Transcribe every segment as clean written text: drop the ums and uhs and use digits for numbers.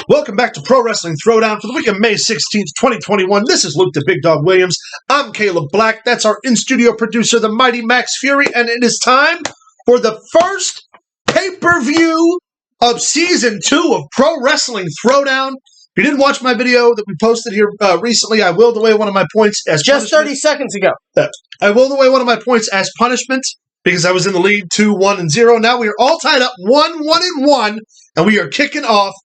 Welcome back to Pro Wrestling Throwdown for the week of May 16th, 2021. This is Luke the Big Dog Williams. I'm Caleb Black. That's our in-studio producer, the mighty Max Fury. And it is time for the first pay-per-view of Season 2 of Pro Wrestling Throwdown. If you didn't watch my video that we posted here recently, I willed away one of my points as just punishment. 30 seconds ago. I willed away one of my points as punishment because I was in the lead 2-1-0. Now we are all tied up 1-1-1, and we are kicking off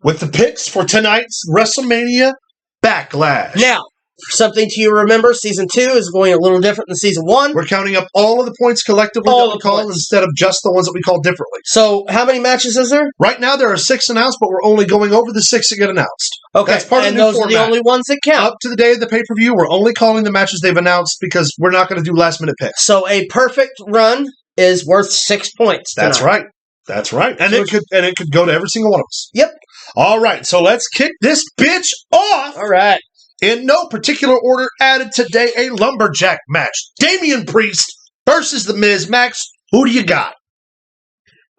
with the picks for tonight's WrestleMania Backlash. Now, something to you remember, Season 2 is going a little different than Season 1. We're counting up all of the points collectively that we call instead of just the ones that we call differently. So, how many matches is there? Right now, there are 6 announced, but we're only going over the 6 that get announced. Okay, that's part of the new those format. Are the only ones that count. Up to the day of the pay-per-view, we're only calling the matches they've announced because we're not going to do last-minute picks. So, a perfect run is worth 6 points tonight. That's right. That's right. And it could go to every single one of us. Yep. All right, so let's kick this bitch off. All right. In no particular order, added today a lumberjack match. Damian Priest versus The Miz. Max, who do you got?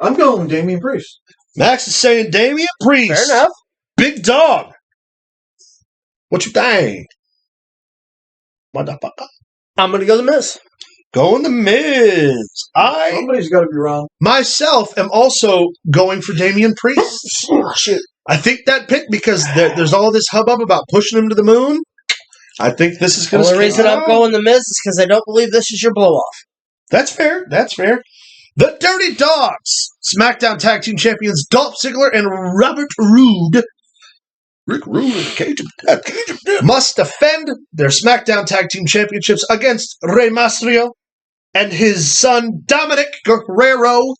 I'm going with Damian Priest. Max is saying Damian Priest. Fair enough. Big dog. What you think? Motherfucker. I'm going to go The Miz. Going The Miz. Somebody's got to be wrong. Myself am also going for Damian Priest. Shoot. I think that pick because there's all this hubbub about pushing him to the moon. I think this is going to. The only reason I'm going The Miz is because I don't believe this is your blow-off. That's fair. That's fair. The Dirty Dogs, SmackDown Tag Team Champions Dolph Ziggler and Robert Roode. Rick Rude, Cage of Death, must defend their SmackDown Tag Team Championships against Rey Mysterio and his son Dominic Guerrero.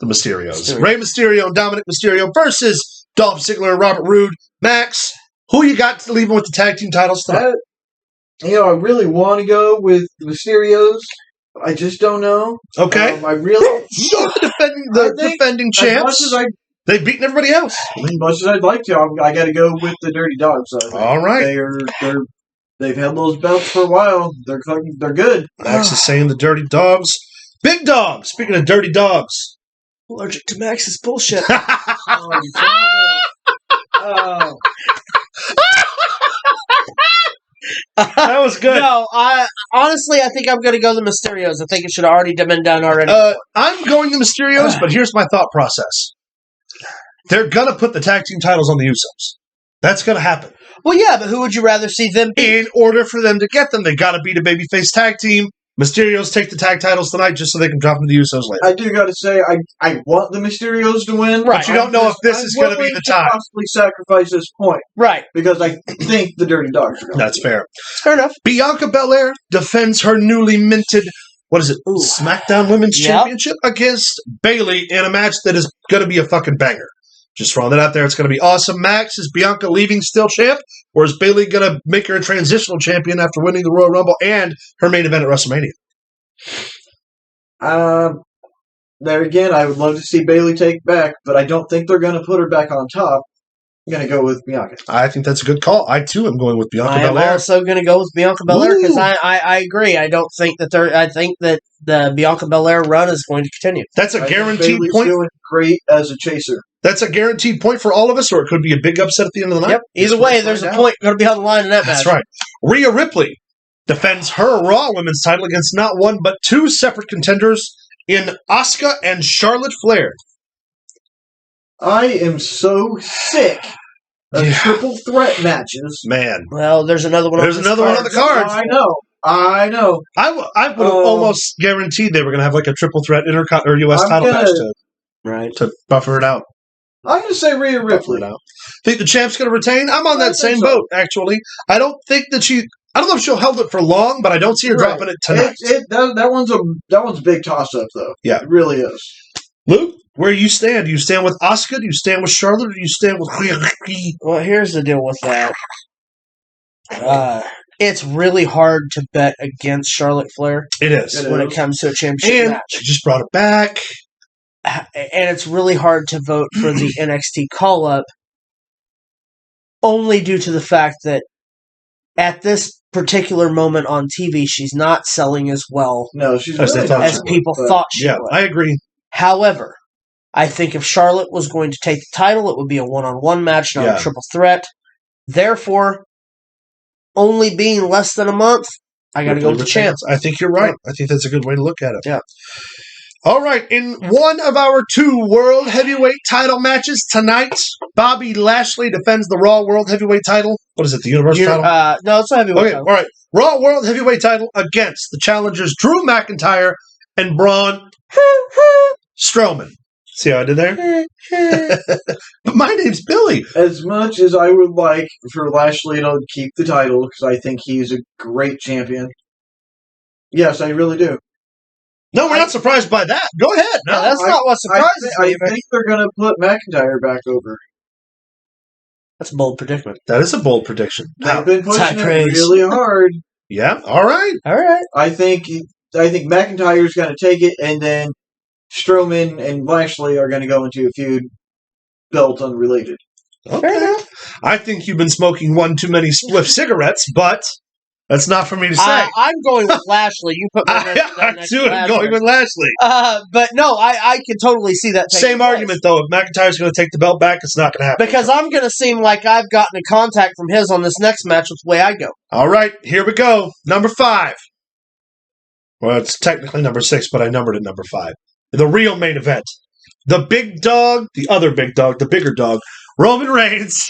The Mysterios. Rey Mysterio and Dominic Mysterio versus Dolph Ziggler and Robert Roode. Max, who you got to leave them with the tag team titles tonight? I really want to go with the Mysterios. I just don't know. Okay. I really defending champs. They've beaten everybody else. As much as I'd like to, I got to go with the Dirty Dogs. All right. They've had those belts for a while. They're good. Max is saying the Dirty Dogs. Big Dog. Speaking of Dirty Dogs. Allergic to Max's bullshit. That was good. No, honestly, I think I'm going to go the Mysterios. I think it should have already been done already. I'm going the Mysterios, but here's my thought process. They're going to put the tag team titles on the Usos. That's going to happen. Well, yeah, but who would you rather see them beat? In order for them to get them, they got to beat a babyface tag team. Mysterios take the tag titles tonight just so they can drop them to the Usos later. I do got to say, I want the Mysterios to win. Right. But you don't know if this is going to be the time. Possibly sacrifice this point. Right. Because I think the Dirty Dogs are going to That's fair. Fair enough. Bianca Belair defends her newly minted, SmackDown Women's Championship against Bayley in a match that is going to be a fucking banger. Just throwing that out there. It's going to be awesome. Max, is Bianca leaving still champ? Or is Bayley going to make her a transitional champion after winning the Royal Rumble and her main event at WrestleMania? There again, I would love to see Bayley take back, but I don't think they're going to put her back on top. I'm going to go with Bianca. I think that's a good call. I, too, am going with Bianca Belair. I'm also going to go with Bianca Belair because I agree. I don't think that I think that the Bianca Belair run is going to continue. That's a guaranteed Bayley's point. Doing great as a chaser. That's a guaranteed point for all of us, or it could be a big upset at the end of the night. Yep. Either way, there's a point going to be on the line in that match. That's right. Rhea Ripley defends her Raw Women's title against not one, but 2 separate contenders in Asuka and Charlotte Flair. I am so sick of triple threat matches. Man. Well, there's another one. There's another one on the cards. I know. I would have almost guaranteed they were going to have like a triple threat or U.S. title match to buffer it out. I'm going to say Rhea Ripley. Think the champ's going to retain? I'm on that same boat, actually. I don't think that I don't know if she'll hold it for long, but I don't see her dropping it tonight. That one's a big toss-up, though. Yeah. It really is. Luke, where do you stand? Do you stand with Asuka? Do you stand with Charlotte? Or do you stand with Rhea Ripley? Well, here's the deal with that. It's really hard to bet against Charlotte Flair. It is. When it comes to a championship match. She just brought it back. And it's really hard to vote for the NXT call-up only due to the fact that at this particular moment on TV, she's not selling as well she's as people thought she would. I agree. However, I think if Charlotte was going to take the title, it would be a one-on-one match, not Yeah. a triple threat. Therefore, only being less than a month, I got to go with the champ. I think you're right. I think that's a good way to look at it. Yeah. All right. In one of our 2 World Heavyweight title matches tonight, Bobby Lashley defends the Raw World Heavyweight title. What is it, the Universal title? No, it's a heavyweight Okay, title. all right. Raw World Heavyweight title against the challengers Drew McIntyre and Braun Strowman. See how I did there? But my name's Billy. As much as I would like for Lashley to keep the title, because I think he's a great champion. Yes, I really do. No, we're not surprised by that. Go ahead. No, No, that's not what surprises I me. think they're going to put McIntyre back over. That's a bold predicament. that is a bold prediction. They've been pushing it praise. really hard. Yeah, all right. All right. I think McIntyre's going to take it, and then Strowman and Lashley are going to go into a feud, belt unrelated. Okay. I think you've been smoking one too many spliff cigarettes, but that's not for me to say. I'm going with Lashley. You put my I am next too to going with Lashley. But no, I can totally see that. taking Same place. argument, though. If McIntyre's going to take the belt back, it's not going to happen. Because I'm going to seem like I've gotten a contact from his on this next match with the way I go. All right, here we go. Number 5. Well, it's technically number 6, but I numbered it number 5. The real main event. The big dog, the other big dog, the bigger dog, Roman Reigns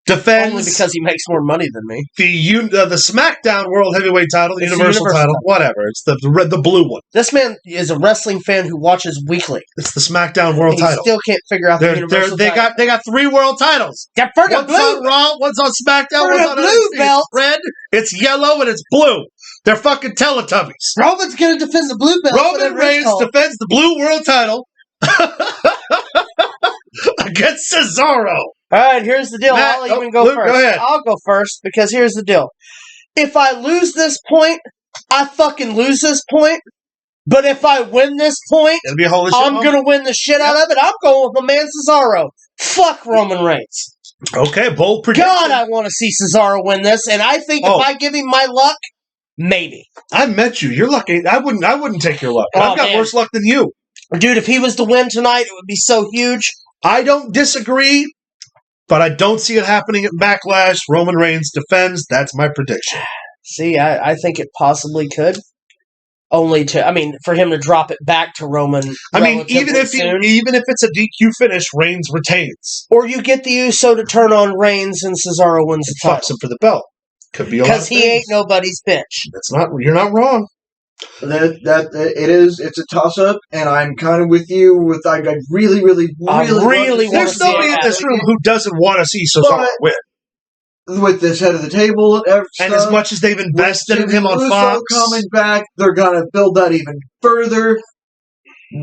defends Only because he makes more money than me. the SmackDown World Heavyweight title, the It's the Universal Universal title, whatever. It's the blue one. This man is a wrestling fan who watches weekly. It's the SmackDown World And he title. still can't figure out the Universal title. They got 3 world titles. Yeah, for the One's blue on Raw, one's on SmackDown, For one's the on blue NXT. belt. It's red, it's yellow, and it's blue. They're fucking Teletubbies. Roman's going to defend the blue belt. Roman whatever it's Reigns called. defends the blue world title against Cesaro. All right, here's the deal. Matt, I'll even go Luke, first. go ahead. I'll go first because here's the deal. If I lose this point, I fucking lose this point. But if I win this point, It'll be a holy shit I'm moment. going to win the shit out of it. I'm going with my man Cesaro. Fuck Roman Reigns. Okay, bold prediction. God, I want to see Cesaro win this, and I think Oh. if I give him my luck, maybe. I met you. You're lucky. I wouldn't take your luck. Oh, I've got man. worse luck than you. Dude, if he was to win tonight, it would be so huge. I don't disagree, but I don't see it happening at Backlash. Roman Reigns defends. That's my prediction. See, I think it possibly could. For him to drop it back to Roman. I mean, even if soon. even if it's a DQ finish, Reigns retains. Or you get the Uso to turn on Reigns and Cesaro wins the Fucks title. him for the belt. Could be a lot Because of he things. ain't nobody's bitch. That's not. You're not wrong. It's a toss up, and I'm kind of with you. I really really love to wanna see There's see it nobody in happen. this room who doesn't want to see Cesaro But- win. with this head of the table and everything. And as much as they've invested in him on Uso Fox, coming back, they're gonna build that even further.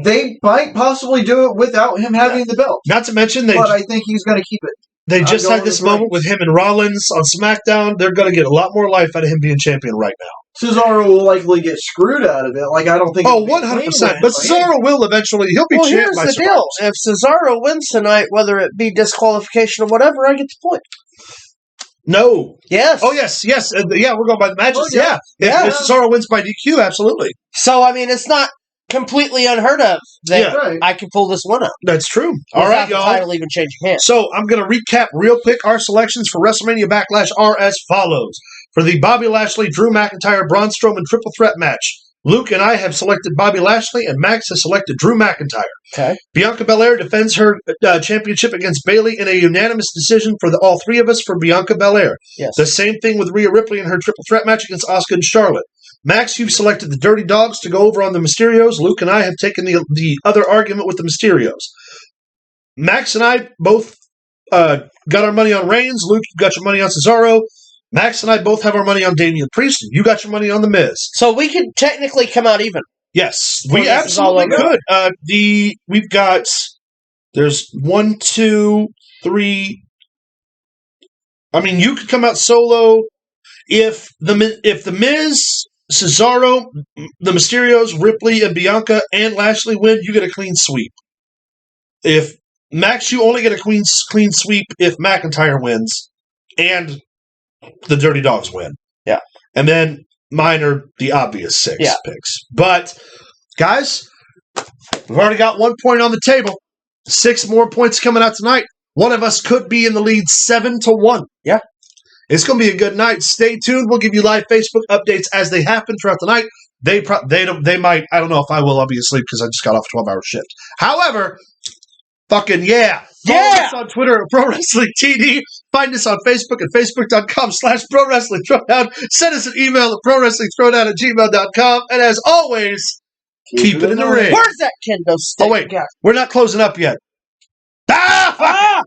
They might possibly do it without him having the belt, not to mention but I think he's gonna keep it. they I'm just going had this with moment with him and Rollins on SmackDown. They're going to get a lot more life out of him being champion right now. Cesaro will likely get screwed out of it. Like, I don't think. Oh, it'll be a 100%. clean But win. Cesaro will eventually. He'll be Well, champ here's by the surprise. deal. If Cesaro wins tonight, whether it be disqualification or whatever, I get the point. No. Yes. Oh, yes. Yeah, we're going by the matches. Oh, yeah. If Cesaro wins by DQ, absolutely. So, it's not completely unheard of that Yeah. Right. I can pull this one up. That's true. All without right, the y'all. title even changing hands. So I'm going to recap real quick. Our selections for WrestleMania Backlash are as follows. For the Bobby Lashley, Drew McIntyre, Braun Strowman triple threat match, Luke and I have selected Bobby Lashley, and Max has selected Drew McIntyre. Okay. Bianca Belair defends her championship against Bayley in a unanimous decision for all 3 of us for Bianca Belair. Yes. The same thing with Rhea Ripley in her triple threat match against Asuka and Charlotte. Max, you've selected the Dirty Dogs to go over on the Mysterios. Luke and I have taken the other argument with the Mysterios. Max and I both got our money on Reigns. Luke, you got your money on Cesaro. Max and I both have our money on Damian Priest. You got your money on The Miz. So we could technically come out even. Yes, Well, we this is all absolutely over. could. We've got there's 1, 2, 3. I mean, you could come out solo if the Miz, Cesaro, the Mysterios, Ripley, and Bianca and Lashley win. You get a clean sweep. If Max, you only get a clean sweep if McIntyre wins and the Dirty Dogs win. Yeah, and then mine are the obvious 6 Yeah. picks. But, guys, we've already got 1 point on the table. 6 more points coming out tonight. One of us could be in the lead 7-1. Yeah. It's going to be a good night. Stay tuned. We'll give you live Facebook updates as they happen throughout the night. They might. I don't know if I will. I'll be asleep because I just got off a 12-hour shift. However, fucking yeah. Follow us on Twitter at Pro Wrestling TD. Find us on Facebook at facebook.com/Pro Wrestling Throwdown. Send us an email at prowrestlingthrowdown@gmail.com. And as always, keep it in the ring. Where's that kendo stick? Oh, wait. We're not closing up yet. Ah!